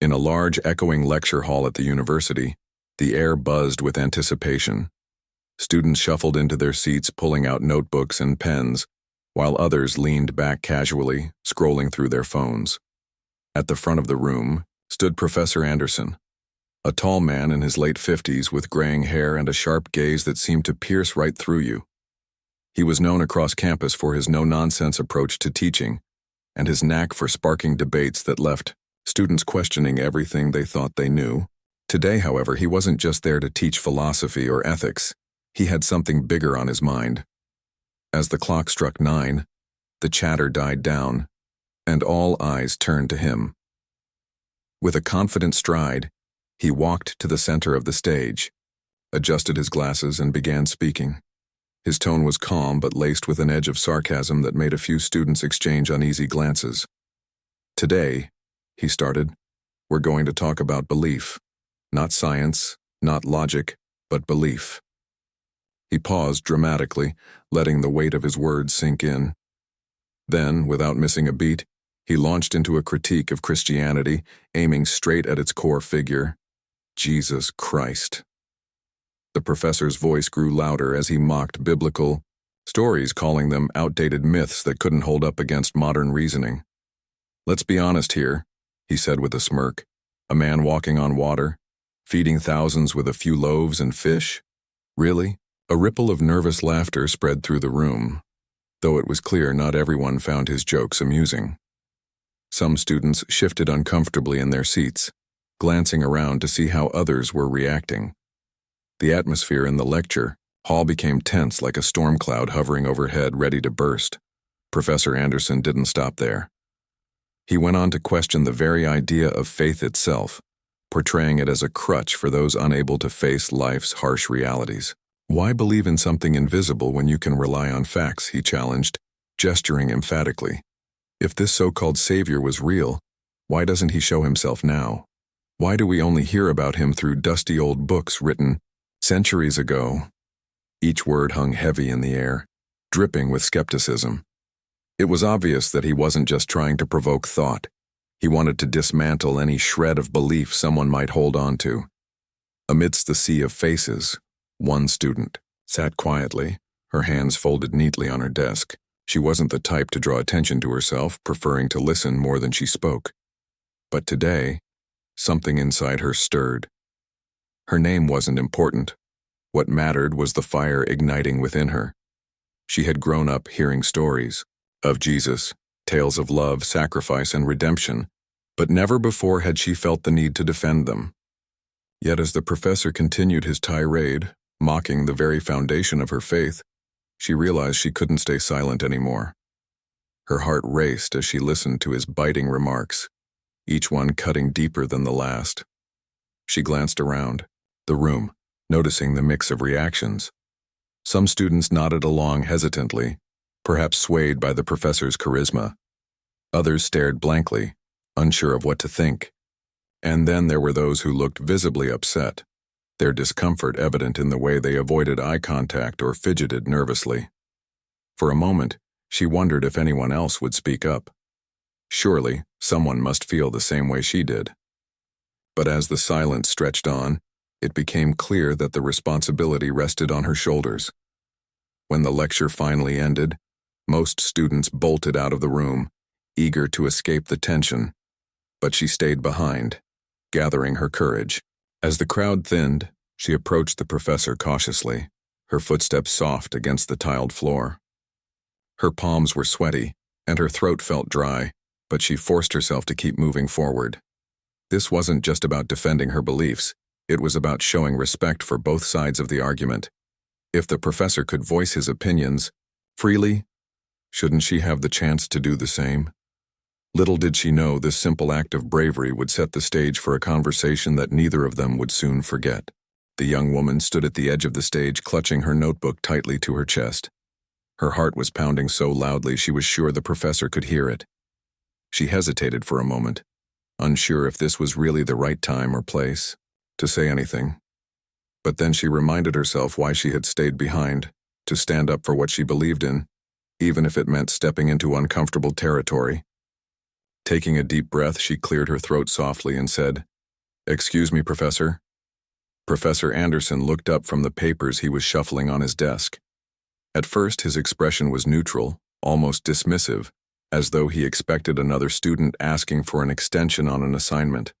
In a large, echoing lecture hall at the university, the air buzzed with anticipation. Students shuffled into their seats, pulling out notebooks and pens, while others leaned back casually, scrolling through their phones. At the front of the room stood Professor Anderson, a tall man in his late 50s with graying hair and a sharp gaze that seemed to pierce right through you. He was known across campus for his no-nonsense approach to teaching and his knack for sparking debates that left students questioning everything they thought they knew. Today, however, he wasn't just there to teach philosophy or ethics. He had something bigger on his mind. As the clock struck 9, the chatter died down, and all eyes turned to him. With a confident stride, he walked to the center of the stage, adjusted his glasses, and began speaking. His tone was calm but laced with an edge of sarcasm that made a few students exchange uneasy glances. "Today," he started, "we're going to talk about belief. Not science, not logic, but belief." He paused dramatically, letting the weight of his words sink in. Then, without missing a beat, he launched into a critique of Christianity, aiming straight at its core figure, Jesus Christ. The professor's voice grew louder as he mocked biblical stories, calling them outdated myths that couldn't hold up against modern reasoning. "Let's be honest here," he said with a smirk. "A man walking on water, feeding thousands with a few loaves and fish? Really?" A ripple of nervous laughter spread through the room, though it was clear not everyone found his jokes amusing. Some students shifted uncomfortably in their seats, glancing around to see how others were reacting. The atmosphere in the lecture hall became tense, like a storm cloud hovering overhead, ready to burst. Professor Anderson didn't stop there. He went on to question the very idea of faith itself, portraying it as a crutch for those unable to face life's harsh realities. "Why believe in something invisible when you can rely on facts?" he challenged, gesturing emphatically. "If this so-called savior was real, why doesn't he show himself now? Why do we only hear about him through dusty old books written centuries ago?" Each word hung heavy in the air, dripping with skepticism. It was obvious that he wasn't just trying to provoke thought. He wanted to dismantle any shred of belief someone might hold on to. Amidst the sea of faces, one student sat quietly, her hands folded neatly on her desk. She wasn't the type to draw attention to herself, preferring to listen more than she spoke. But today, something inside her stirred. Her name wasn't important. What mattered was the fire igniting within her. She had grown up hearing stories of Jesus, tales of love, sacrifice, and redemption, but never before had she felt the need to defend them. Yet as the professor continued his tirade, mocking the very foundation of her faith, she realized she couldn't stay silent anymore. Her heart raced as she listened to his biting remarks, each one cutting deeper than the last. She glanced around the room, noticing the mix of reactions. Some students nodded along hesitantly, perhaps swayed by the professor's charisma. Others stared blankly, unsure of what to think. And then there were those who looked visibly upset, their discomfort evident in the way they avoided eye contact or fidgeted nervously. For a moment, she wondered if anyone else would speak up. Surely, someone must feel the same way she did. But as the silence stretched on, it became clear that the responsibility rested on her shoulders. When the lecture finally ended, most students bolted out of the room, eager to escape the tension. But she stayed behind, gathering her courage. As the crowd thinned, she approached the professor cautiously, her footsteps soft against the tiled floor. Her palms were sweaty, and her throat felt dry, but she forced herself to keep moving forward. This wasn't just about defending her beliefs, it was about showing respect for both sides of the argument. If the professor could voice his opinions freely, shouldn't she have the chance to do the same? Little did she know this simple act of bravery would set the stage for a conversation that neither of them would soon forget. The young woman stood at the edge of the stage, clutching her notebook tightly to her chest. Her heart was pounding so loudly she was sure the professor could hear it. She hesitated for a moment, unsure if this was really the right time or place to say anything. But then she reminded herself why she had stayed behind, to stand up for what she believed in, even if it meant stepping into uncomfortable territory. Taking a deep breath, she cleared her throat softly and said, "Excuse me, Professor." Professor Anderson looked up from the papers he was shuffling on his desk. At first, his expression was neutral, almost dismissive, as though he expected another student asking for an extension on an assignment.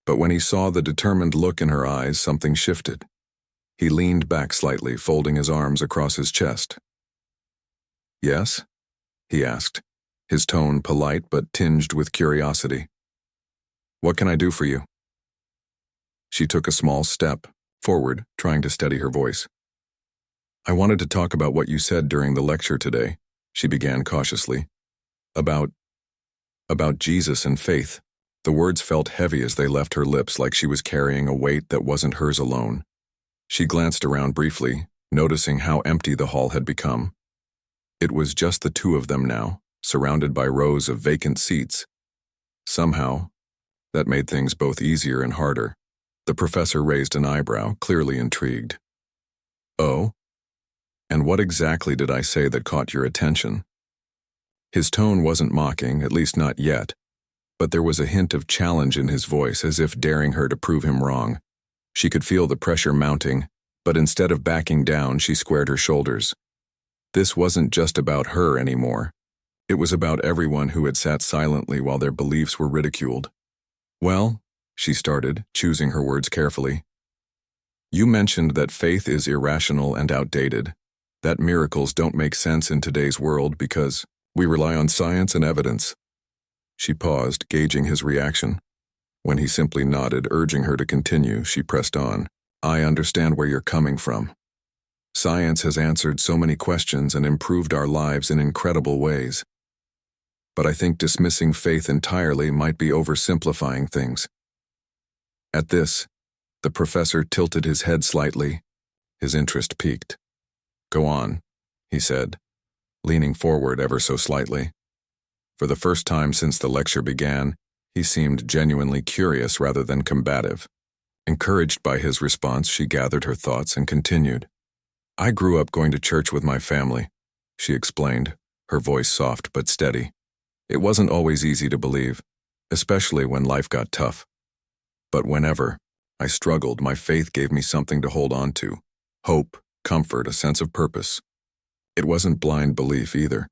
But when he saw the determined look in her eyes, something shifted. He leaned back slightly, folding his arms across his chest. "Yes?" he asked, his tone polite but tinged with curiosity. "What can I do for you?" She took a small step forward, trying to steady her voice. "I wanted to talk about what you said during the lecture today," she began cautiously. About Jesus and faith." The words felt heavy as they left her lips, like she was carrying a weight that wasn't hers alone. She glanced around briefly, noticing how empty the hall had become. It was just the two of them now, surrounded by rows of vacant seats. Somehow, that made things both easier and harder. The professor raised an eyebrow, clearly intrigued. "Oh? And what exactly did I say that caught your attention?" His tone wasn't mocking, at least not yet, but there was a hint of challenge in his voice, as if daring her to prove him wrong. She could feel the pressure mounting, but instead of backing down, she squared her shoulders. This wasn't just about her anymore. It was about everyone who had sat silently while their beliefs were ridiculed. "Well," she started, choosing her words carefully, "you mentioned that faith is irrational and outdated, that miracles don't make sense in today's world because we rely on science and evidence." She paused, gauging his reaction. When he simply nodded, urging her to continue, she pressed on. "I understand where you're coming from. Science has answered so many questions and improved our lives in incredible ways. But I think dismissing faith entirely might be oversimplifying things." At this, the professor tilted his head slightly. His interest piqued. "Go on," he said, leaning forward ever so slightly. For the first time since the lecture began, he seemed genuinely curious rather than combative. Encouraged by his response, she gathered her thoughts and continued. "I grew up going to church with my family," she explained, her voice soft but steady. "It wasn't always easy to believe, especially when life got tough. But whenever I struggled, my faith gave me something to hold on to. Hope, comfort, a sense of purpose. It wasn't blind belief either.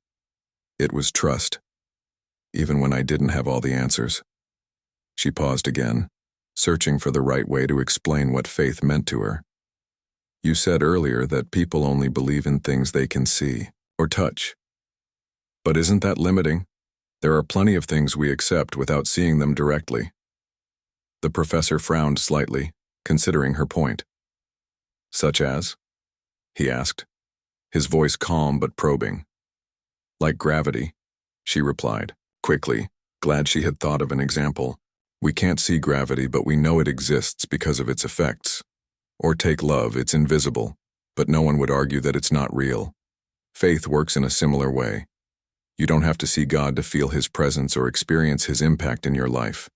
It was trust, even when I didn't have all the answers." She paused again, searching for the right way to explain what faith meant to her. "You said earlier that people only believe in things they can see or touch. But isn't that limiting? There are plenty of things we accept without seeing them directly." The professor frowned slightly, considering her point. "Such as?" he asked, his voice calm but probing. "Like gravity," she replied, quickly, glad she had thought of an example. "We can't see gravity, but we know it exists because of its effects. Or take love, it's invisible, but no one would argue that it's not real. Faith works in a similar way. You don't have to see God to feel His presence or experience His impact in your life."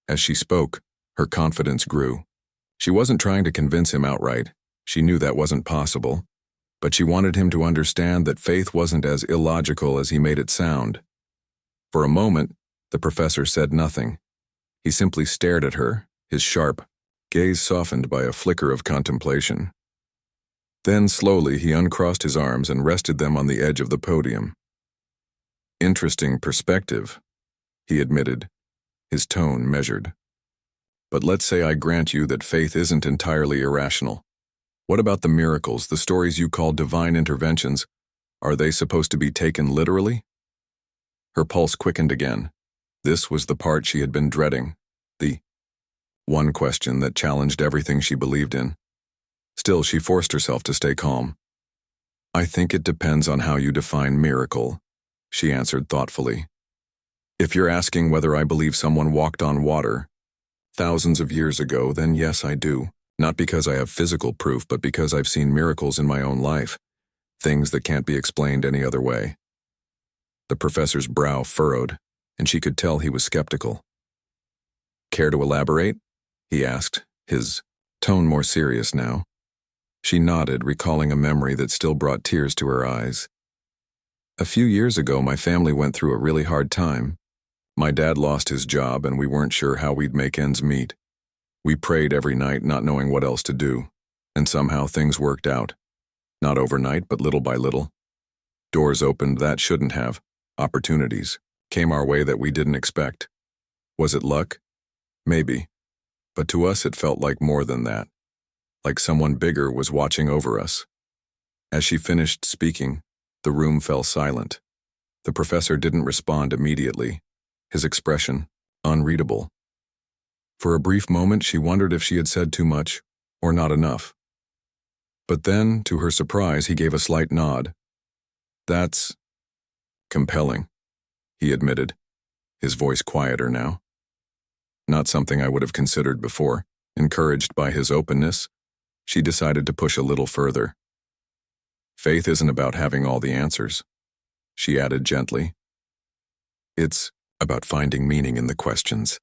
As she spoke, her confidence grew. She wasn't trying to convince him outright. She knew that wasn't possible. But she wanted him to understand that faith wasn't as illogical as he made it sound. For a moment, the professor said nothing. He simply stared at her, his sharp gaze softened by a flicker of contemplation. Then slowly he uncrossed his arms and rested them on the edge of the podium. "Interesting perspective," he admitted, his tone measured. "But let's say I grant you that faith isn't entirely irrational. What about the miracles, the stories you call divine interventions? Are they supposed to be taken literally?" Her pulse quickened again. This was the part she had been dreading, the one question that challenged everything she believed in. Still, she forced herself to stay calm. "I think it depends on how you define miracle," she answered thoughtfully. "If you're asking whether I believe someone walked on water thousands of years ago, then yes, I do. Not because I have physical proof, but because I've seen miracles in my own life, things that can't be explained any other way." The professor's brow furrowed, and she could tell he was skeptical. "Care to elaborate?" he asked, his tone more serious now. She nodded, recalling a memory that still brought tears to her eyes. "A few years ago, my family went through a really hard time. My dad lost his job and we weren't sure how we'd make ends meet. We prayed every night, not knowing what else to do, and somehow things worked out. Not overnight, but little by little. Doors opened that shouldn't have. Opportunities came our way that we didn't expect. Was it luck? Maybe. But to us it felt like more than that. Like someone bigger was watching over us. As she finished speaking, the room fell silent. The professor didn't respond immediately, his expression unreadable. For a brief moment she wondered if she had said too much or not enough. But then, to her surprise, he gave a slight nod. That's compelling, he admitted, his voice quieter now. Not something I would have considered before. Encouraged by his openness, she decided to push a little further. Faith isn't about having all the answers, she added gently. It's about finding meaning in the questions.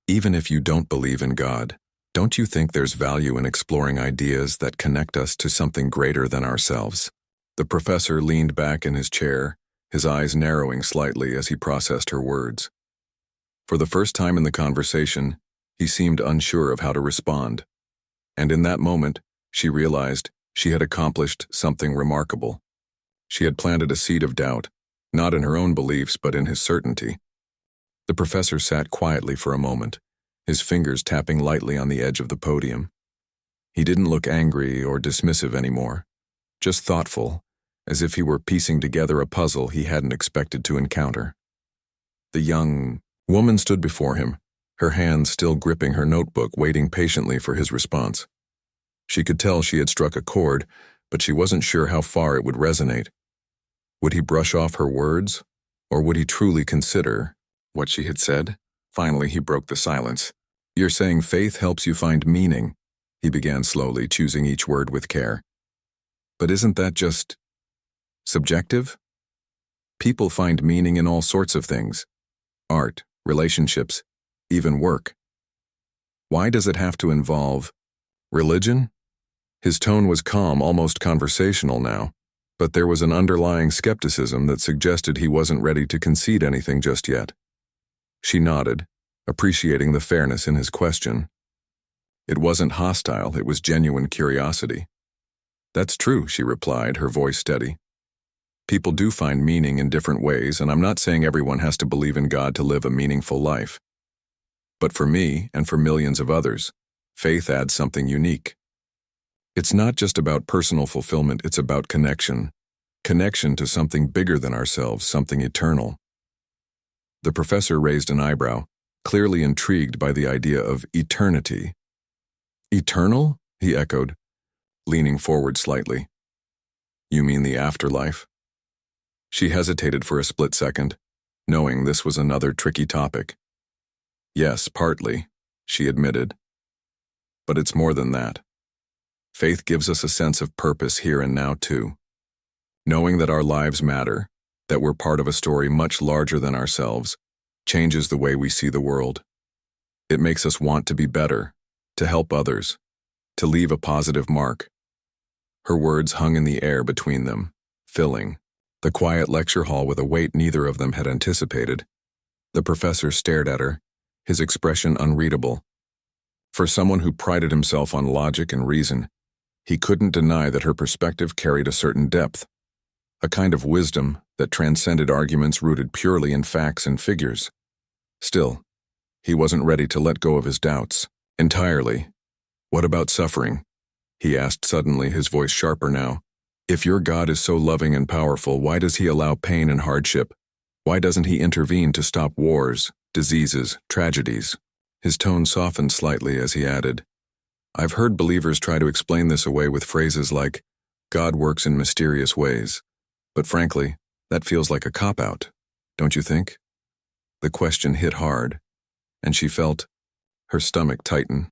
Even if you don't believe in God, don't you think there's value in exploring ideas that connect us to something greater than ourselves? The professor leaned back in his chair, his eyes narrowing slightly as he processed her words. For the first time in the conversation, he seemed unsure of how to respond. And in that moment, she realized she had accomplished something remarkable. She had planted a seed of doubt, not in her own beliefs but in his certainty. The professor sat quietly for a moment, his fingers tapping lightly on the edge of the podium. He didn't look angry or dismissive anymore, just thoughtful, as if he were piecing together a puzzle he hadn't expected to encounter. The young woman stood before him, her hands still gripping her notebook, waiting patiently for his response. She could tell she had struck a chord, but she wasn't sure how far it would resonate. Would he brush off her words, or would he truly consider what she had said? Finally, he broke the silence. You're saying faith helps you find meaning, he began slowly, choosing each word with care. But isn't that just subjective? People find meaning in all sorts of things. Art, relationships, even work. Why does it have to involve religion? His tone was calm, almost conversational now, but there was an underlying skepticism that suggested he wasn't ready to concede anything just yet. She nodded, appreciating the fairness in his question. It wasn't hostile, it was genuine curiosity. That's true, she replied, her voice steady. People do find meaning in different ways, and I'm not saying everyone has to believe in God to live a meaningful life. But for me, and for millions of others, faith adds something unique. It's not just about personal fulfillment, it's about connection. Connection to something bigger than ourselves, something eternal. The professor raised an eyebrow, clearly intrigued by the idea of eternity. Eternal? He echoed, leaning forward slightly. You mean the afterlife? She hesitated for a split second, knowing this was another tricky topic. Yes, partly, she admitted. But it's more than that. Faith gives us a sense of purpose here and now, too. Knowing that our lives matter, that we're part of a story much larger than ourselves, changes the way we see the world. It makes us want to be better, to help others, to leave a positive mark. Her words hung in the air between them, filling the quiet lecture hall with a weight neither of them had anticipated. The professor stared at her, his expression unreadable. For someone who prided himself on logic and reason, he couldn't deny that her perspective carried a certain depth, a kind of wisdom that transcended arguments rooted purely in facts and figures. Still, he wasn't ready to let go of his doubts entirely. What about suffering? He asked suddenly, his voice sharper now. If your God is so loving and powerful, why does he allow pain and hardship? Why doesn't he intervene to stop wars, diseases, tragedies? His tone softened slightly as he added, I've heard believers try to explain this away with phrases like, God works in mysterious ways. But frankly, that feels like a cop-out, don't you think? The question hit hard, and she felt her stomach tighten.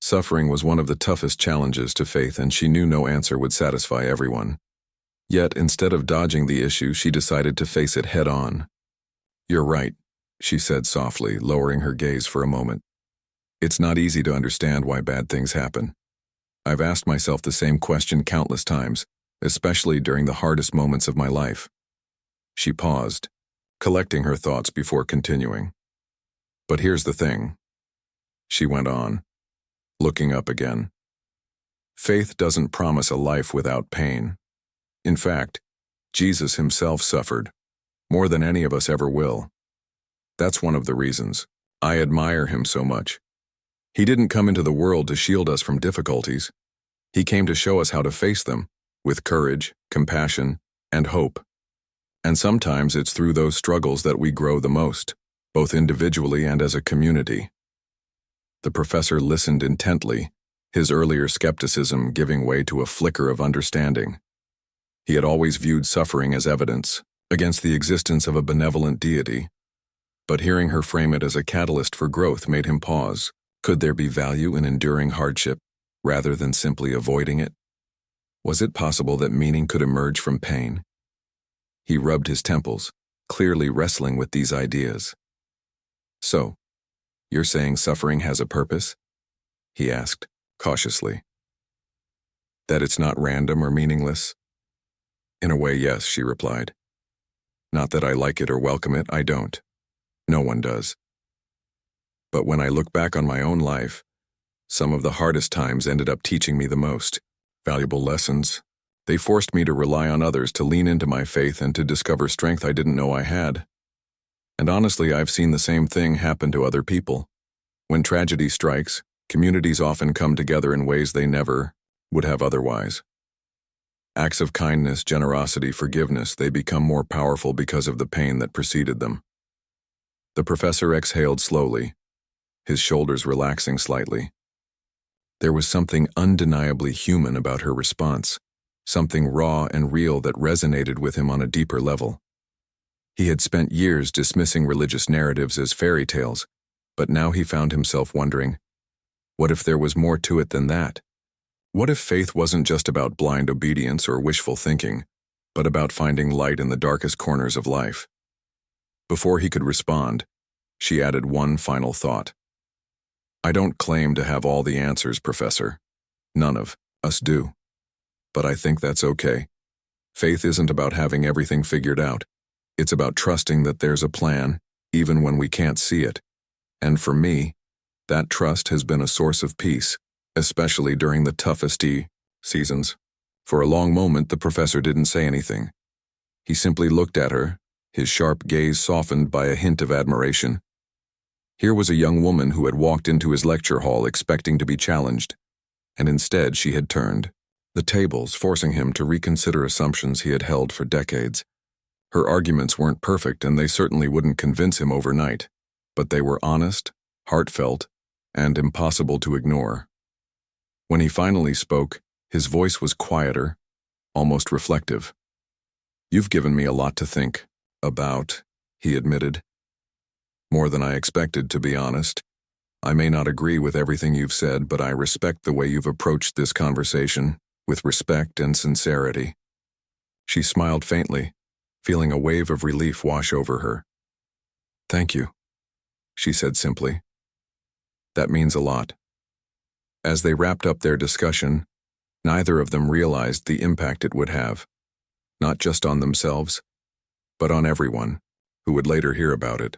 Suffering was one of the toughest challenges to faith, and she knew no answer would satisfy everyone. Yet, instead of dodging the issue, she decided to face it head-on. You're right, she said softly, lowering her gaze for a moment. It's not easy to understand why bad things happen. I've asked myself the same question countless times, especially during the hardest moments of my life. She paused, collecting her thoughts before continuing. But here's the thing, she went on, looking up again. Faith doesn't promise a life without pain. In fact, Jesus himself suffered, more than any of us ever will. That's one of the reasons I admire him so much. He didn't come into the world to shield us from difficulties. He came to show us how to face them, with courage, compassion, and hope. And sometimes it's through those struggles that we grow the most, both individually and as a community. The professor listened intently, his earlier skepticism giving way to a flicker of understanding. He had always viewed suffering as evidence against the existence of a benevolent deity, but hearing her frame it as a catalyst for growth made him pause. Could there be value in enduring hardship rather than simply avoiding it? Was it possible that meaning could emerge from pain? He rubbed his temples, clearly wrestling with these ideas. So, you're saying suffering has a purpose? He asked, cautiously. That it's not random or meaningless? In a way, yes, she replied. Not that I like it or welcome it, I don't. No one does. But when I look back on my own life, some of the hardest times ended up teaching me the most valuable lessons. They forced me to rely on others, to lean into my faith, and to discover strength I didn't know I had. And honestly, I've seen the same thing happen to other people. When tragedy strikes, communities often come together in ways they never would have otherwise. Acts of kindness, generosity, forgiveness, they become more powerful because of the pain that preceded them. The professor exhaled slowly, his shoulders relaxing slightly. There was something undeniably human about her response, something raw and real that resonated with him on a deeper level. He had spent years dismissing religious narratives as fairy tales, but now he found himself wondering, what if there was more to it than that? What if faith wasn't just about blind obedience or wishful thinking, but about finding light in the darkest corners of life? Before he could respond, she added one final thought. I don't claim to have all the answers, Professor. None of us do. But I think that's okay. Faith isn't about having everything figured out. It's about trusting that there's a plan, even when we can't see it. And for me, that trust has been a source of peace, especially during the toughest seasons. For a long moment, the professor didn't say anything. He simply looked at her, his sharp gaze softened by a hint of admiration. Here was a young woman who had walked into his lecture hall expecting to be challenged, and instead she had turned the tables, forcing him to reconsider assumptions he had held for decades. Her arguments weren't perfect, and they certainly wouldn't convince him overnight, but they were honest, heartfelt, and impossible to ignore. When he finally spoke, his voice was quieter, almost reflective. You've given me a lot to think about, he admitted. More than I expected, to be honest. I may not agree with everything you've said, but I respect the way you've approached this conversation, with respect and sincerity. She smiled faintly, feeling a wave of relief wash over her. Thank you, she said simply. That means a lot. As they wrapped up their discussion, neither of them realized the impact it would have, not just on themselves, but on everyone who would later hear about it.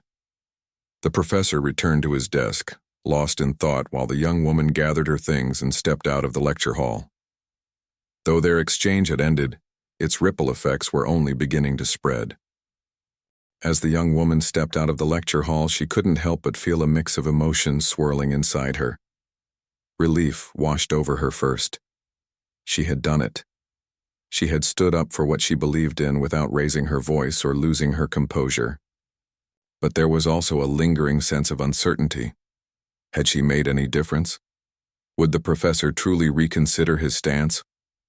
The professor returned to his desk, lost in thought, while the young woman gathered her things and stepped out of the lecture hall. Though their exchange had ended, its ripple effects were only beginning to spread. As the young woman stepped out of the lecture hall, she couldn't help but feel a mix of emotions swirling inside her. Relief washed over her first. She had done it. She had stood up for what she believed in without raising her voice or losing her composure. But there was also a lingering sense of uncertainty. Had she made any difference? Would the professor truly reconsider his stance,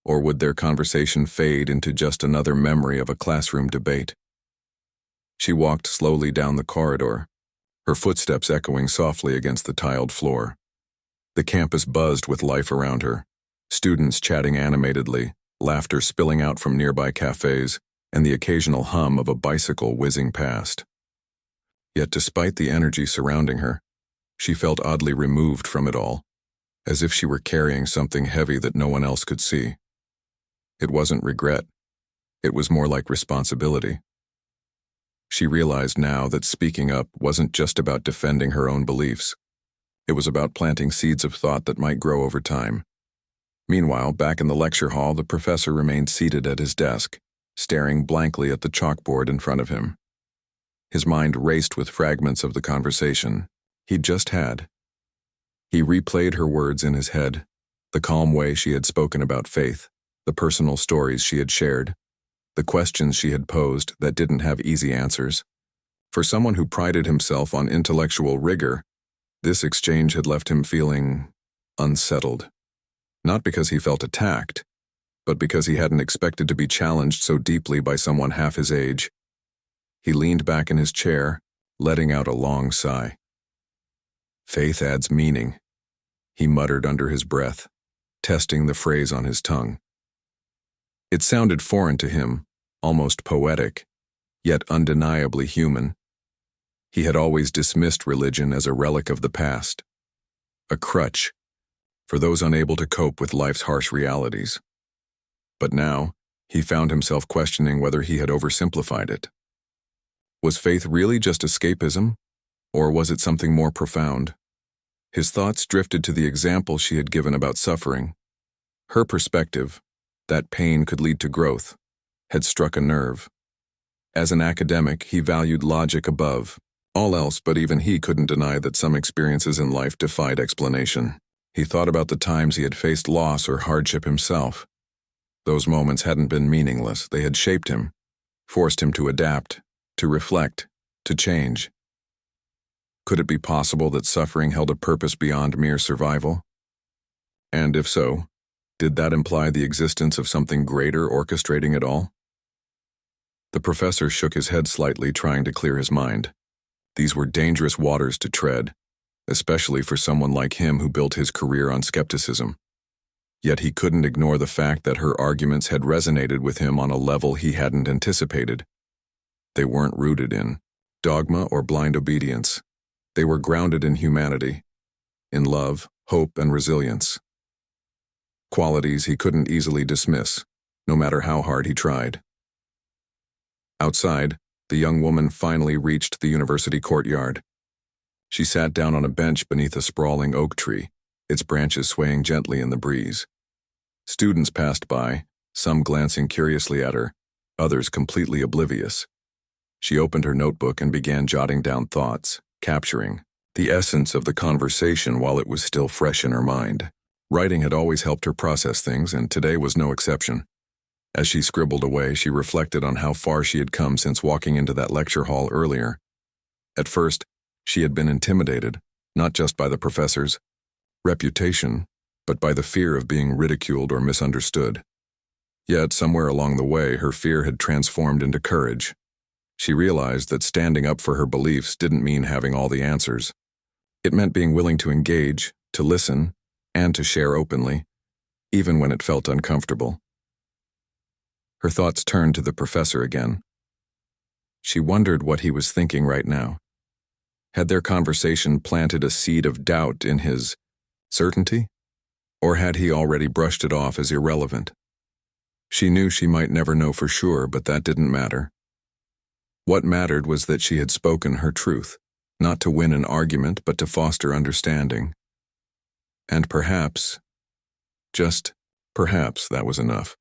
or would their conversation fade into just another memory of a classroom debate? She walked slowly down the corridor, her footsteps echoing softly against the tiled floor. The campus buzzed with life around her, students chatting animatedly, laughter spilling out from nearby cafes, and the occasional hum of a bicycle whizzing past. Yet despite the energy surrounding her, she felt oddly removed from it all, as if she were carrying something heavy that no one else could see. It wasn't regret. It was more like responsibility. She realized now that speaking up wasn't just about defending her own beliefs. It was about planting seeds of thought that might grow over time. Meanwhile, back in the lecture hall, the professor remained seated at his desk, staring blankly at the chalkboard in front of him. His mind raced with fragments of the conversation he'd just had. He replayed her words in his head, the calm way she had spoken about faith, the personal stories she had shared, the questions she had posed that didn't have easy answers. For someone who prided himself on intellectual rigor, this exchange had left him feeling unsettled. Not because he felt attacked, but because he hadn't expected to be challenged so deeply by someone half his age. He leaned back in his chair, letting out a long sigh. Faith adds meaning, he muttered under his breath, testing the phrase on his tongue. It sounded foreign to him, almost poetic, yet undeniably human. He had always dismissed religion as a relic of the past, a crutch for those unable to cope with life's harsh realities. But now, he found himself questioning whether he had oversimplified it. Was faith really just escapism, or was it something more profound? His thoughts drifted to the example she had given about suffering. Her perspective, that pain could lead to growth, had struck a nerve. As an academic, he valued logic above all else, but even he couldn't deny that some experiences in life defied explanation. He thought about the times he had faced loss or hardship himself. Those moments hadn't been meaningless. They had shaped him, forced him to adapt, to reflect, to change. Could it be possible that suffering held a purpose beyond mere survival? And if so, did that imply the existence of something greater orchestrating it all? The professor shook his head slightly, trying to clear his mind. These were dangerous waters to tread, especially for someone like him who built his career on skepticism. Yet he couldn't ignore the fact that her arguments had resonated with him on a level he hadn't anticipated. They weren't rooted in dogma or blind obedience. They were grounded in humanity, in love, hope, and resilience. Qualities he couldn't easily dismiss, no matter how hard he tried. Outside, the young woman finally reached the university courtyard. She sat down on a bench beneath a sprawling oak tree, its branches swaying gently in the breeze. Students passed by, some glancing curiously at her, others completely oblivious. She opened her notebook and began jotting down thoughts, capturing the essence of the conversation while it was still fresh in her mind. Writing had always helped her process things, and today was no exception. As she scribbled away, she reflected on how far she had come since walking into that lecture hall earlier. At first, she had been intimidated, not just by the professor's reputation, but by the fear of being ridiculed or misunderstood. Yet, somewhere along the way, her fear had transformed into courage. She realized that standing up for her beliefs didn't mean having all the answers. It meant being willing to engage, to listen, and to share openly, even when it felt uncomfortable. Her thoughts turned to the professor again. She wondered what he was thinking right now. Had their conversation planted a seed of doubt in his certainty? Or had he already brushed it off as irrelevant? She knew she might never know for sure, but that didn't matter. What mattered was that she had spoken her truth, not to win an argument, but to foster understanding. And perhaps, just perhaps, that was enough.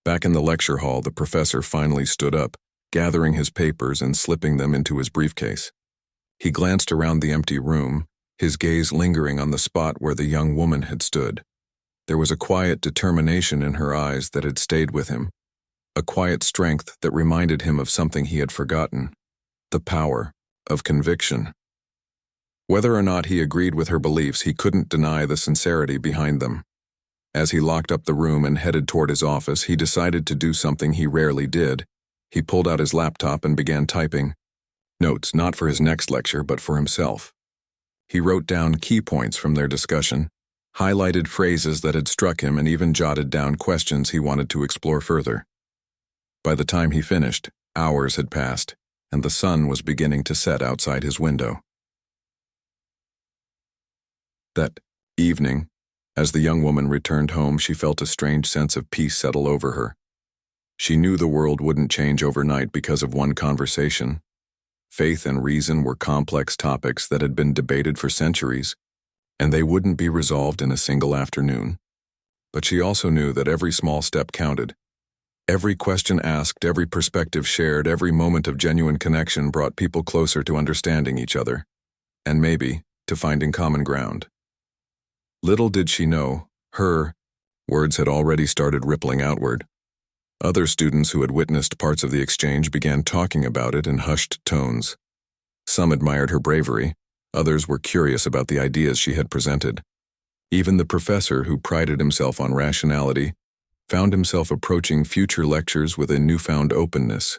Back in the lecture hall, the professor finally stood up, gathering his papers and slipping them into his briefcase. He glanced around the empty room, his gaze lingering on the spot where the young woman had stood. There was a quiet determination in her eyes that had stayed with him, a quiet strength that reminded him of something he had forgotten, the power of conviction. Whether or not he agreed with her beliefs, he couldn't deny the sincerity behind them. As he locked up the room and headed toward his office, he decided to do something he rarely did. He pulled out his laptop and began typing notes, not for his next lecture, but for himself. He wrote down key points from their discussion, highlighted phrases that had struck him, and even jotted down questions he wanted to explore further. By the time he finished, hours had passed, and the sun was beginning to set outside his window. That evening, as the young woman returned home, she felt a strange sense of peace settle over her. She knew the world wouldn't change overnight because of one conversation. Faith and reason were complex topics that had been debated for centuries, and they wouldn't be resolved in a single afternoon. But she also knew that every small step counted. Every question asked, every perspective shared, every moment of genuine connection brought people closer to understanding each other, and maybe to finding common ground. Little did she know, her words had already started rippling outward. Other students who had witnessed parts of the exchange began talking about it in hushed tones. Some admired her bravery, others were curious about the ideas she had presented. Even the professor, who prided himself on rationality, found himself approaching future lectures with a newfound openness.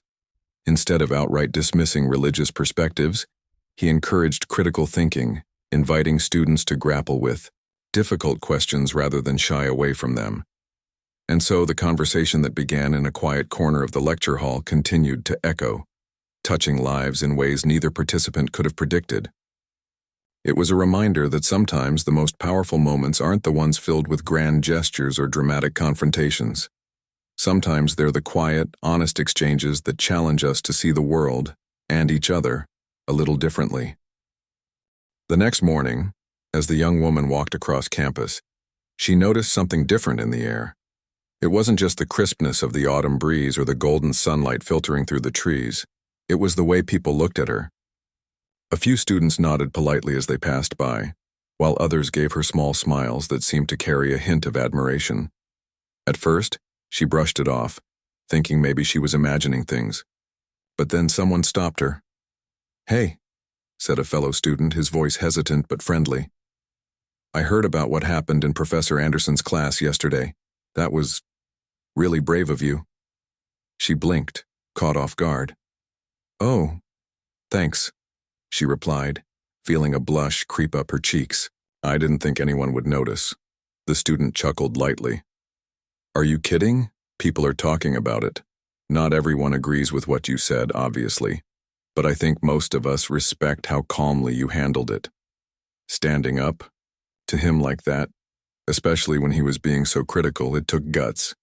Instead of outright dismissing religious perspectives, he encouraged critical thinking, inviting students to grapple with difficult questions rather than shy away from them. And so the conversation that began in a quiet corner of the lecture hall continued to echo, touching lives in ways neither participant could have predicted. It was a reminder that sometimes the most powerful moments aren't the ones filled with grand gestures or dramatic confrontations. Sometimes they're the quiet, honest exchanges that challenge us to see the world, and each other, a little differently. The next morning, as the young woman walked across campus, she noticed something different in the air. It wasn't just the crispness of the autumn breeze or the golden sunlight filtering through the trees. It was the way people looked at her. A few students nodded politely as they passed by, while others gave her small smiles that seemed to carry a hint of admiration. At first, she brushed it off, thinking maybe she was imagining things. But then someone stopped her. "Hey," said a fellow student, his voice hesitant but friendly. "I heard about what happened in Professor Anderson's class yesterday. That was really brave of you." She blinked, caught off guard. "Oh, thanks," she replied, feeling a blush creep up her cheeks. "I didn't think anyone would notice." The student chuckled lightly. "Are you kidding? People are talking about it. Not everyone agrees with what you said, obviously, but I think most of us respect how calmly you handled it. Standing up to him like that, especially when he was being so critical, it took guts."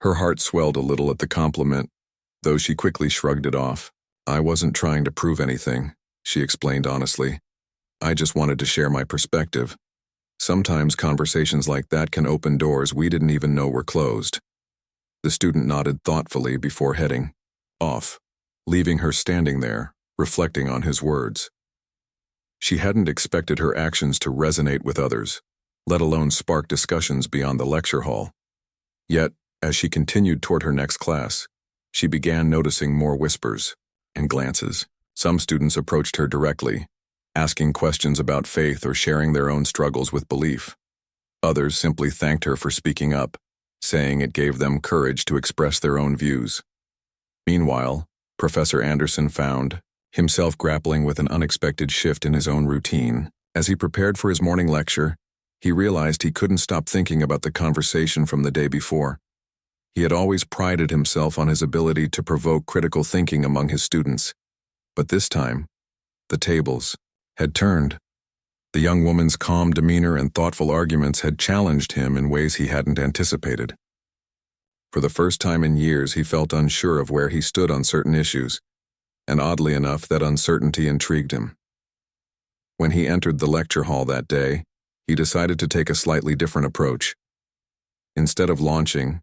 Her heart swelled a little at the compliment, though she quickly shrugged it off. "I wasn't trying to prove anything," she explained honestly. "I just wanted to share my perspective. Sometimes conversations like that can open doors we didn't even know were closed." The student nodded thoughtfully before heading off, leaving her standing there, reflecting on his words. She hadn't expected her actions to resonate with others, let alone spark discussions beyond the lecture hall. Yet, as she continued toward her next class, she began noticing more whispers and glances. Some students approached her directly, asking questions about faith or sharing their own struggles with belief. Others simply thanked her for speaking up, saying it gave them courage to express their own views. Meanwhile, Professor Anderson found himself grappling with an unexpected shift in his own routine. As he prepared for his morning lecture, he realized he couldn't stop thinking about the conversation from the day before. He had always prided himself on his ability to provoke critical thinking among his students. But this time, the tables had turned. The young woman's calm demeanor and thoughtful arguments had challenged him in ways he hadn't anticipated. For the first time in years, he felt unsure of where he stood on certain issues, and oddly enough, that uncertainty intrigued him. When he entered the lecture hall that day, he decided to take a slightly different approach. Instead of launching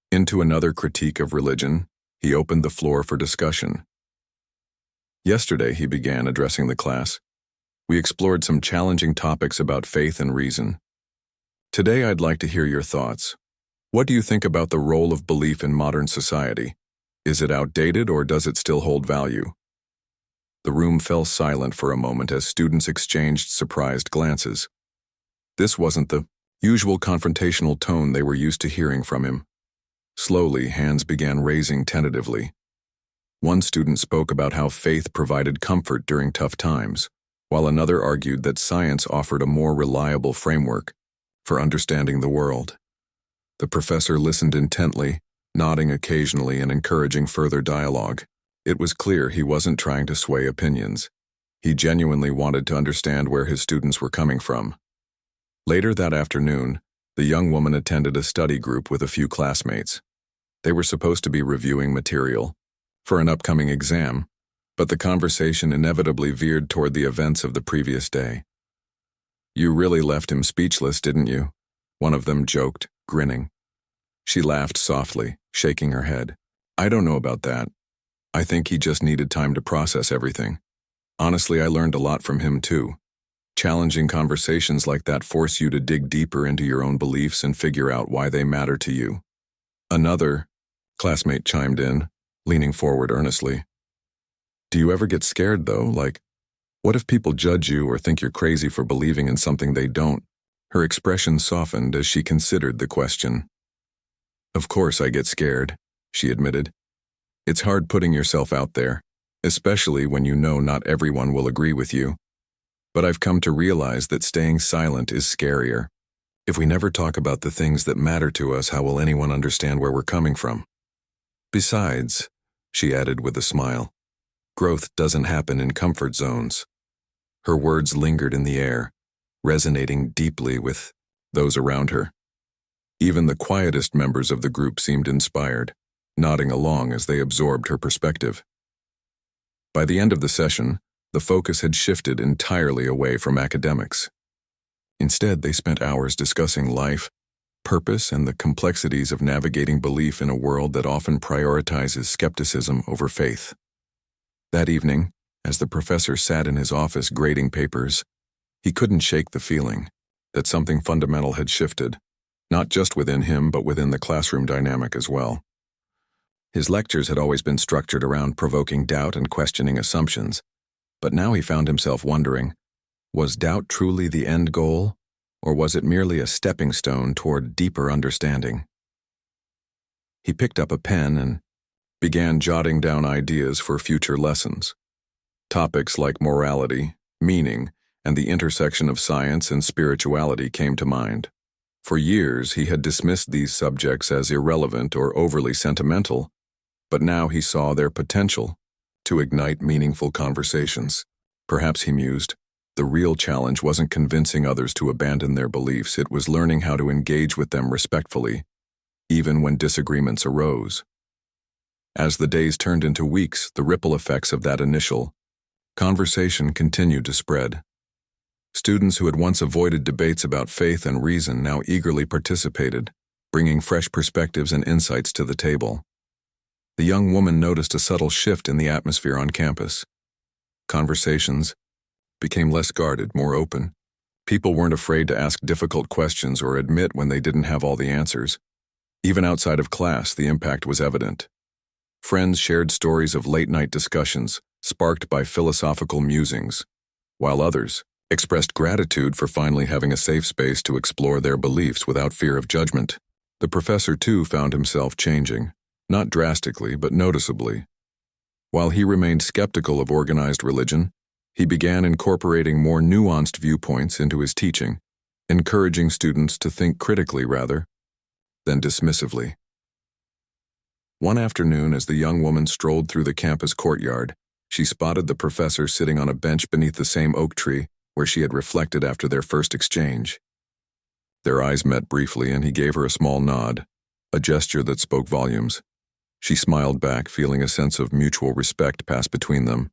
into another critique of religion, he opened the floor for discussion. Yesterday, he began addressing the class. We explored some challenging topics about faith and reason. Today, I'd like to hear your thoughts. What do you think about the role of belief in modern society? Is it outdated or does it still hold value? The room fell silent for a moment as students exchanged surprised glances. This wasn't the usual confrontational tone they were used to hearing from him. Slowly, hands began raising tentatively. One student spoke about how faith provided comfort during tough times, while another argued that science offered a more reliable framework for understanding the world. The professor listened intently, nodding occasionally and encouraging further dialogue. It was clear he wasn't trying to sway opinions. He genuinely wanted to understand where his students were coming from. Later that afternoon, the young woman attended a study group with a few classmates. They were supposed to be reviewing material for an upcoming exam, but the conversation inevitably veered toward the events of the previous day. "You really left him speechless, didn't you?" one of them joked, grinning. She laughed softly, shaking her head. "I don't know about that. I think he just needed time to process everything. Honestly, I learned a lot from him too. Challenging conversations like that force you to dig deeper into your own beliefs and figure out why they matter to you." Another classmate chimed in, leaning forward earnestly. "Do you ever get scared, though? Like, what if people judge you or think you're crazy for believing in something they don't?" Her expression softened as she considered the question. "Of course I get scared," she admitted. "It's hard putting yourself out there, especially when you know not everyone will agree with you. But I've come to realize that staying silent is scarier. If we never talk about the things that matter to us, how will anyone understand where we're coming from? Besides," she added with a smile, "growth doesn't happen in comfort zones." Her words lingered in the air, resonating deeply with those around her. Even the quietest members of the group seemed inspired, nodding along as they absorbed her perspective. By the end of the session, the focus had shifted entirely away from academics. Instead, they spent hours discussing life, purpose, and the complexities of navigating belief in a world that often prioritizes skepticism over faith. That evening, as the professor sat in his office grading papers, he couldn't shake the feeling that something fundamental had shifted, not just within him but within the classroom dynamic as well. His lectures had always been structured around provoking doubt and questioning assumptions, but now he found himself wondering, was doubt truly the end goal, or was it merely a stepping stone toward deeper understanding? He picked up a pen and began jotting down ideas for future lessons. Topics like morality, meaning, and the intersection of science and spirituality came to mind. For years, he had dismissed these subjects as irrelevant or overly sentimental, but now he saw their potential to ignite meaningful conversations. Perhaps, he mused, the real challenge wasn't convincing others to abandon their beliefs, it was learning how to engage with them respectfully, even when disagreements arose. As the days turned into weeks, the ripple effects of that initial conversation continued to spread. Students who had once avoided debates about faith and reason now eagerly participated, bringing fresh perspectives and insights to the table. The young woman noticed a subtle shift in the atmosphere on campus. Conversations became less guarded, more open. People weren't afraid to ask difficult questions or admit when they didn't have all the answers. Even outside of class, the impact was evident. Friends shared stories of late-night discussions, sparked by philosophical musings, while others expressed gratitude for finally having a safe space to explore their beliefs without fear of judgment. The professor, too, found himself changing, not drastically, but noticeably. While he remained skeptical of organized religion, he began incorporating more nuanced viewpoints into his teaching, encouraging students to think critically rather than dismissively. One afternoon, as the young woman strolled through the campus courtyard, she spotted the professor sitting on a bench beneath the same oak tree where she had reflected after their first exchange. Their eyes met briefly, and he gave her a small nod, a gesture that spoke volumes. She smiled back, feeling a sense of mutual respect pass between them.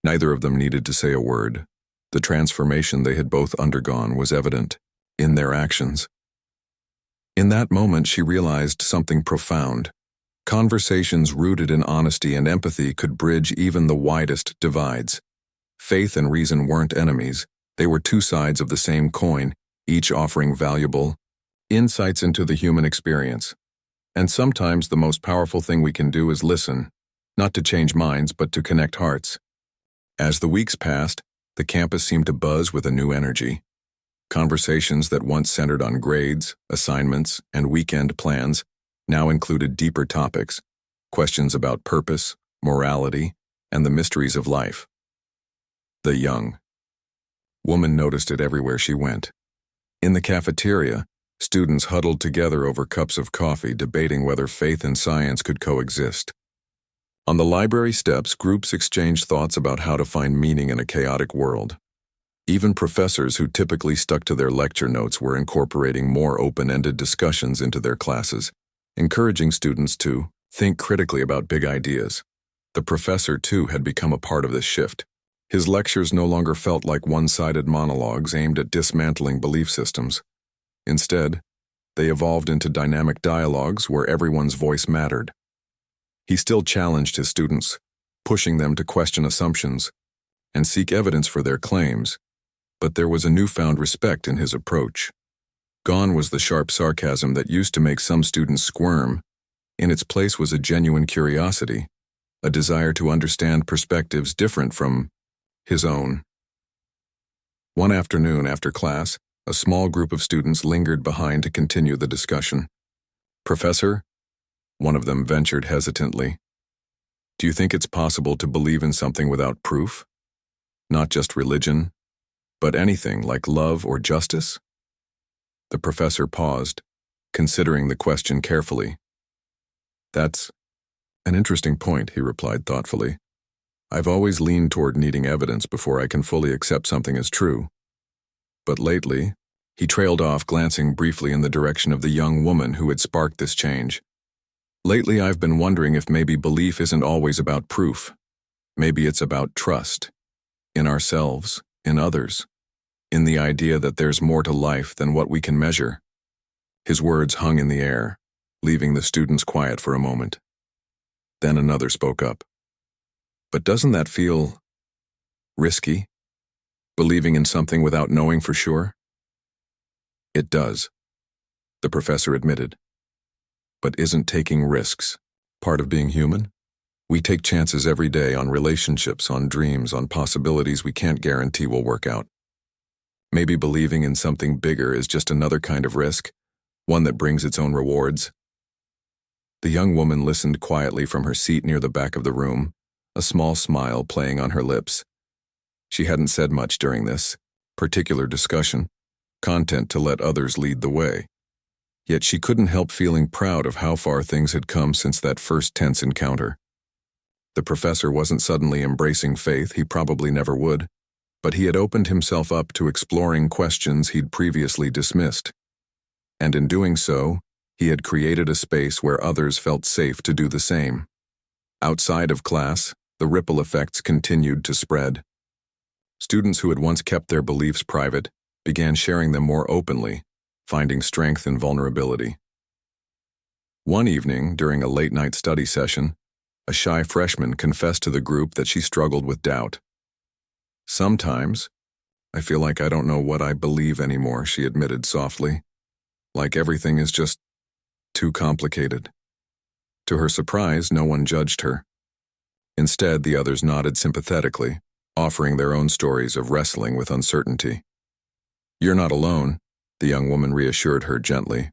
Neither of them needed to say a word. The transformation they had both undergone was evident in their actions. In that moment, she realized something profound. Conversations rooted in honesty and empathy could bridge even the widest divides. Faith and reason weren't enemies. They were two sides of the same coin, each offering valuable insights into the human experience. And sometimes the most powerful thing we can do is listen, not to change minds, but to connect hearts. As the weeks passed, the campus seemed to buzz with a new energy. Conversations that once centered on grades, assignments, and weekend plans now included deeper topics, questions about purpose, morality, and the mysteries of life. The young woman noticed it everywhere she went. In the cafeteria, students huddled together over cups of coffee, debating whether faith and science could coexist. On the library steps, groups exchanged thoughts about how to find meaning in a chaotic world. Even professors who typically stuck to their lecture notes were incorporating more open-ended discussions into their classes, encouraging students to think critically about big ideas. The professor, too, had become a part of this shift. His lectures no longer felt like one-sided monologues aimed at dismantling belief systems. Instead, they evolved into dynamic dialogues where everyone's voice mattered. He still challenged his students, pushing them to question assumptions and seek evidence for their claims, but there was a newfound respect in his approach. Gone was the sharp sarcasm that used to make some students squirm. In its place was a genuine curiosity, a desire to understand perspectives different from his own. One afternoon after class, a small group of students lingered behind to continue the discussion. "Professor," one of them ventured hesitantly, "do you think it's possible to believe in something without proof? Not just religion, but anything like love or justice?" The professor paused, considering the question carefully. "That's an interesting point," he replied thoughtfully. "I've always leaned toward needing evidence before I can fully accept something as true. But lately," he trailed off, glancing briefly in the direction of the young woman who had sparked this change. "Lately, I've been wondering if maybe belief isn't always about proof. Maybe it's about trust. In ourselves, in others, in the idea that there's more to life than what we can measure." His words hung in the air, leaving the students quiet for a moment. Then another spoke up. "But doesn't that feel risky? Believing in something without knowing for sure?" "It does," the professor admitted. "But isn't taking risks part of being human? We take chances every day on relationships, on dreams, on possibilities we can't guarantee will work out. Maybe believing in something bigger is just another kind of risk, one that brings its own rewards." The young woman listened quietly from her seat near the back of the room, a small smile playing on her lips. She hadn't said much during this particular discussion, content to let others lead the way. Yet she couldn't help feeling proud of how far things had come since that first tense encounter. The professor wasn't suddenly embracing faith, he probably never would, but he had opened himself up to exploring questions he'd previously dismissed. And in doing so, he had created a space where others felt safe to do the same. Outside of class, the ripple effects continued to spread. Students who had once kept their beliefs private began sharing them more openly, finding strength in vulnerability. One evening, during a late-night study session, a shy freshman confessed to the group that she struggled with doubt. "Sometimes, I feel like I don't know what I believe anymore," she admitted softly. "Like everything is just too complicated." To her surprise, no one judged her. Instead, the others nodded sympathetically, offering their own stories of wrestling with uncertainty. "You're not alone," the young woman reassured her gently.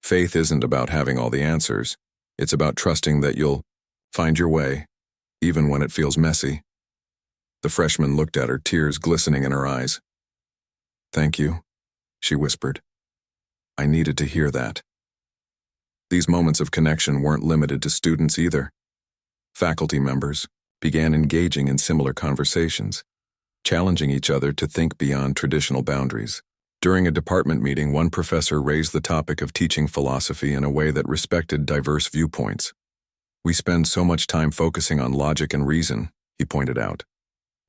"Faith isn't about having all the answers. It's about trusting that you'll find your way, even when it feels messy." The freshman looked at her, tears glistening in her eyes. "Thank you," she whispered. "I needed to hear that." These moments of connection weren't limited to students either. Faculty members began engaging in similar conversations, challenging each other to think beyond traditional boundaries. During a department meeting, one professor raised the topic of teaching philosophy in a way that respected diverse viewpoints. "We spend so much time focusing on logic and reason," he pointed out.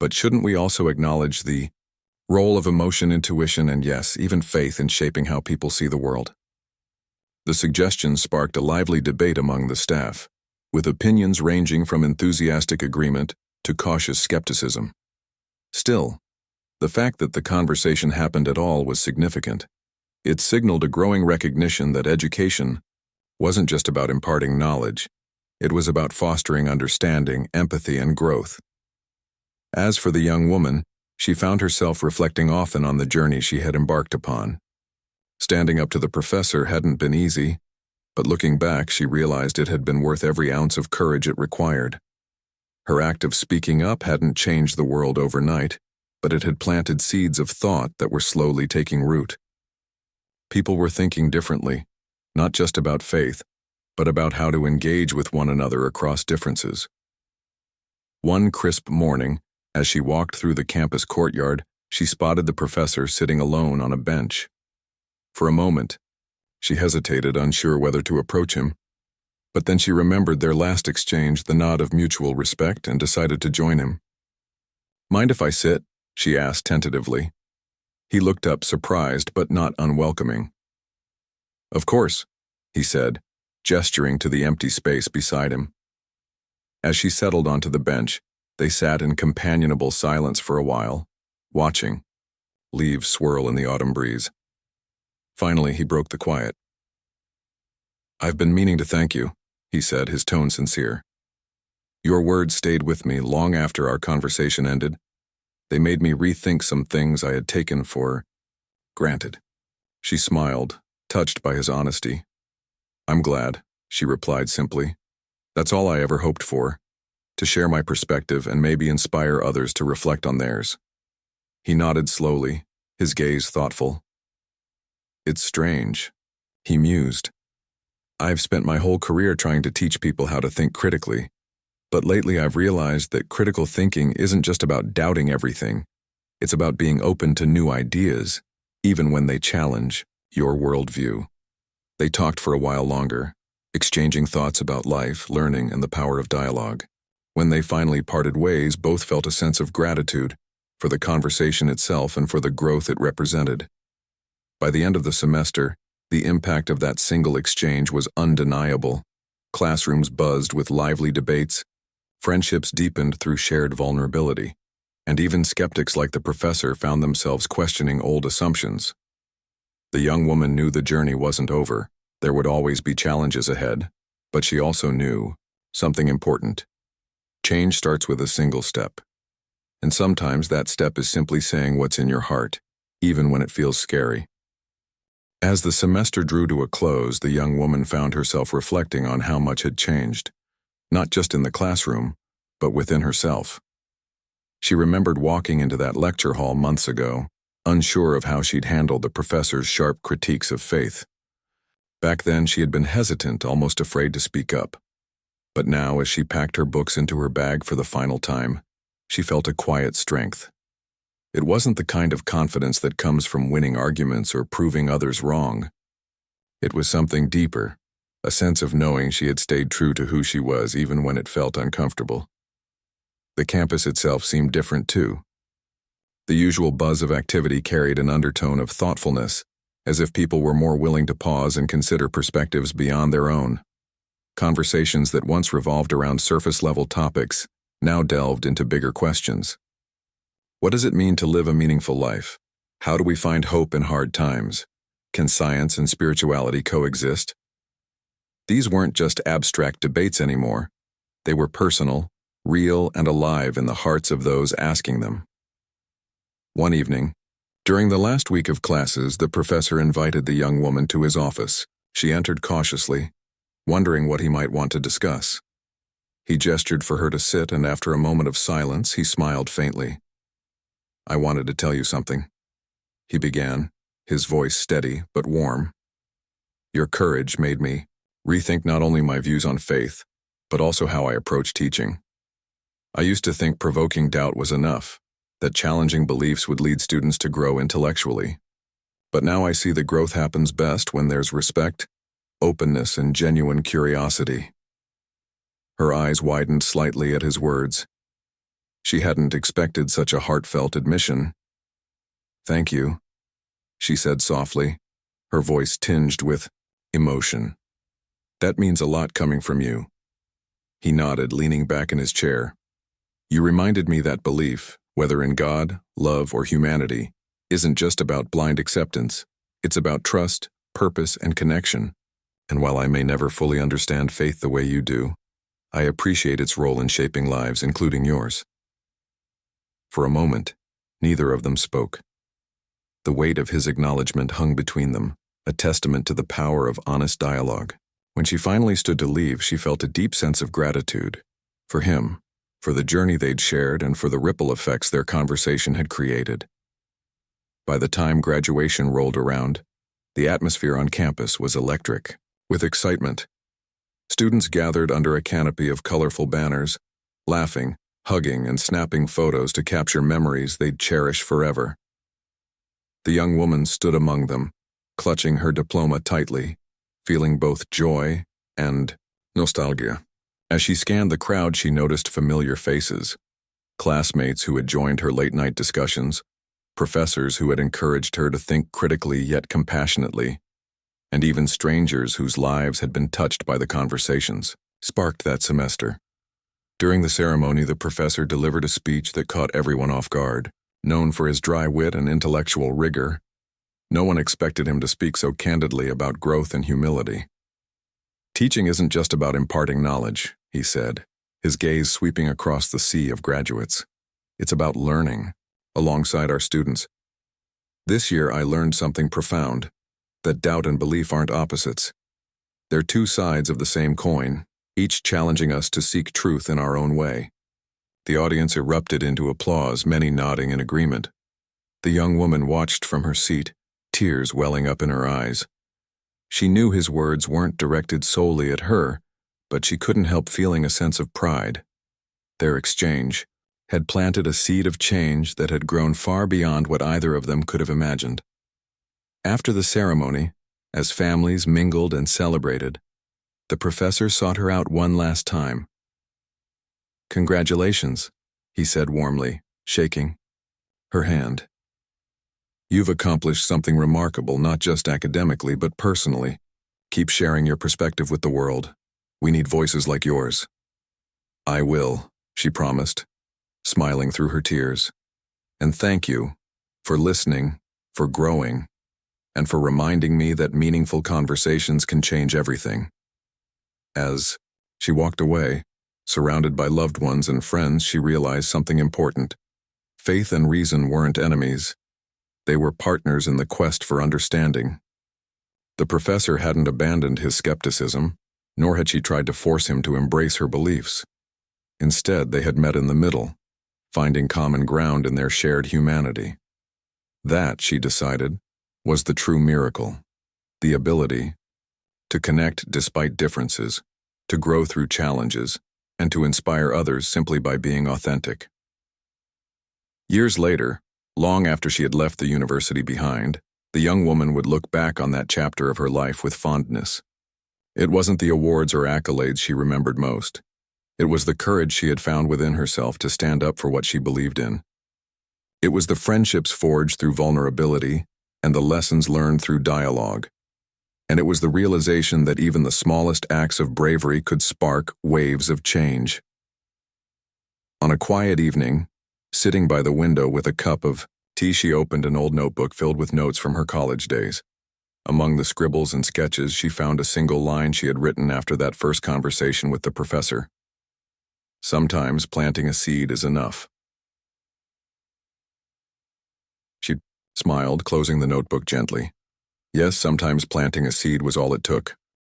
"But shouldn't we also acknowledge the role of emotion, intuition, and yes, even faith in shaping how people see the world?" The suggestion sparked a lively debate among the staff, with opinions ranging from enthusiastic agreement to cautious skepticism. Still, the fact that the conversation happened at all was significant. It signaled a growing recognition that education wasn't just about imparting knowledge. It was about fostering understanding, empathy, and growth. As for the young woman, she found herself reflecting often on the journey she had embarked upon. Standing up to the professor hadn't been easy, but looking back, she realized it had been worth every ounce of courage it required. Her act of speaking up hadn't changed the world overnight, but it had planted seeds of thought that were slowly taking root. People were thinking differently, not just about faith, but about how to engage with one another across differences. One crisp morning, as she walked through the campus courtyard, she spotted the professor sitting alone on a bench. For a moment, She hesitated, unsure whether to approach him, but then she remembered their last exchange, the nod of mutual respect, and decided to join him. "Mind if I sit?" she asked tentatively. He looked up, surprised but not unwelcoming. "Of course," he said, gesturing to the empty space beside him. As she settled onto the bench, they sat in companionable silence for a while, watching leaves swirl in the autumn breeze. Finally, he broke the quiet. "I've been meaning to thank you," he said, his tone sincere. "Your words stayed with me long after our conversation ended. They made me rethink some things I had taken for granted." She smiled, touched by his honesty. "I'm glad," she replied simply. "That's all I ever hoped for, to share my perspective and maybe inspire others to reflect on theirs." He nodded slowly, his gaze thoughtful. "It's strange," he mused. "I've spent my whole career trying to teach people how to think critically, but lately I've realized that critical thinking isn't just about doubting everything. It's about being open to new ideas, even when they challenge your worldview." They talked for a while longer, exchanging thoughts about life, learning, and the power of dialogue. When they finally parted ways, both felt a sense of gratitude for the conversation itself and for the growth it represented. By the end of the semester, the impact of that single exchange was undeniable. Classrooms buzzed with lively debates, friendships deepened through shared vulnerability, and even skeptics like the professor found themselves questioning old assumptions. The young woman knew the journey wasn't over. There would always be challenges ahead, but she also knew something important. Change starts with a single step. And sometimes that step is simply saying what's in your heart, even when it feels scary. As the semester drew to a close, the young woman found herself reflecting on how much had changed, not just in the classroom, but within herself. She remembered walking into that lecture hall months ago, unsure of how she'd handle the professor's sharp critiques of faith. Back then, she had been hesitant, almost afraid to speak up. But now, as she packed her books into her bag for the final time, she felt a quiet strength. It wasn't the kind of confidence that comes from winning arguments or proving others wrong. It was something deeper, a sense of knowing she had stayed true to who she was even when it felt uncomfortable. The campus itself seemed different too. The usual buzz of activity carried an undertone of thoughtfulness, as if people were more willing to pause and consider perspectives beyond their own. Conversations that once revolved around surface-level topics now delved into bigger questions. What does it mean to live a meaningful life? How do we find hope in hard times? Can science and spirituality coexist? These weren't just abstract debates anymore. They were personal, real, and alive in the hearts of those asking them. One evening, during the last week of classes, the professor invited the young woman to his office. She entered cautiously, wondering what he might want to discuss. He gestured for her to sit, and after a moment of silence, he smiled faintly. "I wanted to tell you something," he began, his voice steady but warm. "Your courage made me rethink not only my views on faith, but also how I approach teaching. I used to think provoking doubt was enough, that challenging beliefs would lead students to grow intellectually. But now I see that growth happens best when there's respect, openness, and genuine curiosity." Her eyes widened slightly at his words. She hadn't expected such a heartfelt admission. "Thank you," she said softly, her voice tinged with emotion. "That means a lot coming from you." He nodded, leaning back in his chair. "You reminded me that belief, whether in God, love, or humanity, isn't just about blind acceptance. It's about trust, purpose, and connection. And while I may never fully understand faith the way you do, I appreciate its role in shaping lives, including yours." For a moment, neither of them spoke. The weight of his acknowledgement hung between them, a testament to the power of honest dialogue. When she finally stood to leave, she felt a deep sense of gratitude. For him, for the journey they'd shared, and for the ripple effects their conversation had created. By the time graduation rolled around, the atmosphere on campus was electric, with excitement. Students gathered under a canopy of colorful banners, laughing, hugging, and snapping photos to capture memories they'd cherish forever. The young woman stood among them, clutching her diploma tightly, feeling both joy and nostalgia. As she scanned the crowd, she noticed familiar faces, classmates who had joined her late-night discussions, professors who had encouraged her to think critically yet compassionately, and even strangers whose lives had been touched by the conversations sparked that semester. During the ceremony, the professor delivered a speech that caught everyone off guard. Known for his dry wit and intellectual rigor, no one expected him to speak so candidly about growth and humility. "Teaching isn't just about imparting knowledge," he said, his gaze sweeping across the sea of graduates. "It's about learning, alongside our students. This year I learned something profound, that doubt and belief aren't opposites. They're two sides of the same coin, each challenging us to seek truth in our own way." The audience erupted into applause, many nodding in agreement. The young woman watched from her seat, tears welling up in her eyes. She knew his words weren't directed solely at her, but she couldn't help feeling a sense of pride. Their exchange had planted a seed of change that had grown far beyond what either of them could have imagined. After the ceremony, as families mingled and celebrated, the professor sought her out one last time. "Congratulations," he said warmly, shaking her hand. "You've accomplished something remarkable, not just academically, but personally. Keep sharing your perspective with the world. We need voices like yours." "I will," she promised, smiling through her tears. "And thank you for listening, for growing, and for reminding me that meaningful conversations can change everything." As she walked away, surrounded by loved ones and friends, she realized something important. Faith and reason weren't enemies. They were partners in the quest for understanding. The professor hadn't abandoned his skepticism, nor had she tried to force him to embrace her beliefs. Instead, they had met in the middle, finding common ground in their shared humanity. That, she decided, was the true miracle, the ability to connect despite differences, to grow through challenges, and to inspire others simply by being authentic. Years later, long after she had left the university behind, the young woman would look back on that chapter of her life with fondness. It wasn't the awards or accolades she remembered most. It was the courage she had found within herself to stand up for what she believed in. It was the friendships forged through vulnerability and the lessons learned through dialogue. And it was the realization that even the smallest acts of bravery could spark waves of change. On a quiet evening, sitting by the window with a cup of tea, she opened an old notebook filled with notes from her college days. Among the scribbles and sketches, she found a single line she had written after that first conversation with the professor. "Sometimes planting a seed is enough." She smiled, closing the notebook gently. Yes, sometimes planting a seed was all it took.